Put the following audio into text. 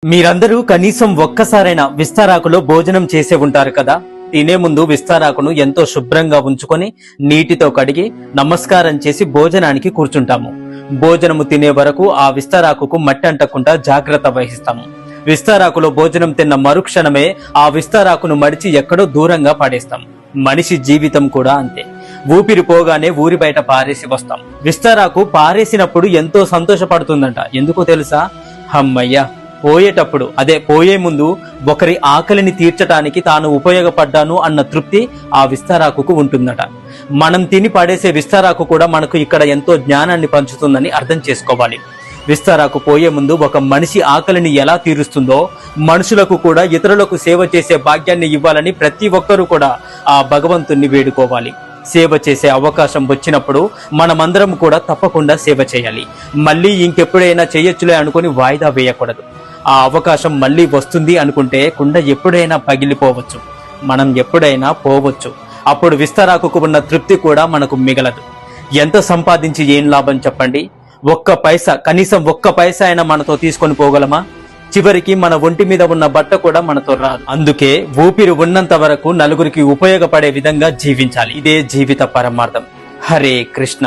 మీరందరూ కనీసం ఒక్కసారైనా విస్తారాకులో భోజనం చేసే ఉంటారు కదా. తినే ముందు విస్తారాకును ఎంతో శుభ్రంగా ఉంచుకొని నీటితో కడిగి నమస్కారం చేసి భోజనానికి కూర్చుంటాము. భోజనము తినే వరకు ఆ విస్తారాకుకు మట్టి అంటకుండా జాగ్రత్త వహిస్తాము. విస్తారాకులో భోజనం తిన్న మరుక్షణమే ఆ విస్తారాకును మడిచి ఎక్కడో దూరంగా పడేస్తాం. మనిషి జీవితం కూడా అంతే. ఊపిరి పోగానే ఊరి బయట పారేసి వస్తాం. విస్తారాకు పారేసినప్పుడు ఎంతో సంతోషపడుతుందంట. ఎందుకో తెలుసా? అమ్మయ్య, పోయేటప్పుడు పోయే ముందు ఒకరి ఆకలిని తీర్చడానికి తాను ఉపయోగపడ్డాను అన్న తృప్తి ఆ విస్తారాకుకు ఉంటుందట. మనం తిని పడేసే విస్తారాకు కూడా మనకు ఇక్కడ ఎంతో జ్ఞానాన్ని పంచుతుందని అర్థం చేసుకోవాలి. విస్తారాకు పోయే ముందు ఒక మనిషి ఆకలిని ఎలా తీరుస్తుందో మనుషులకు కూడా ఇతరులకు సేవ చేసే భాగ్యాన్ని ఇవ్వాలని ప్రతి ఒక్కరూ కూడా ఆ భగవంతుణ్ణి వేడుకోవాలి. సేవ చేసే అవకాశం వచ్చినప్పుడు మనమందరం కూడా తప్పకుండా సేవ చేయాలి. మళ్ళీ ఇంకెప్పుడైనా చేయొచ్చులే అనుకుని వాయిదా వేయకూడదు. ఆ అవకాశం మళ్ళీ వస్తుంది అనుకుంటే కుండ ఎప్పుడైనా పగిలిపోవచ్చు, మనం ఎప్పుడైనా పోవచ్చు. అప్పుడు విస్తారాకుకు ఉన్న తృప్తి కూడా మనకు మిగలదు. ఎంత సంపాదించి ఏం లాభం చెప్పండి? ఒక్క పైసా, కనీసం ఒక్క పైసా అయినా మనతో తీసుకొని పోగలమా? చివరికి మన ఒంటి మీద ఉన్న బట్ట కూడా మనతో రాదు. అందుకే ఊపిరి ఉన్నంత వరకు నలుగురికి ఉపయోగపడే విధంగా జీవించాలి. ఇదే జీవిత పరమార్థం. హరే కృష్ణ.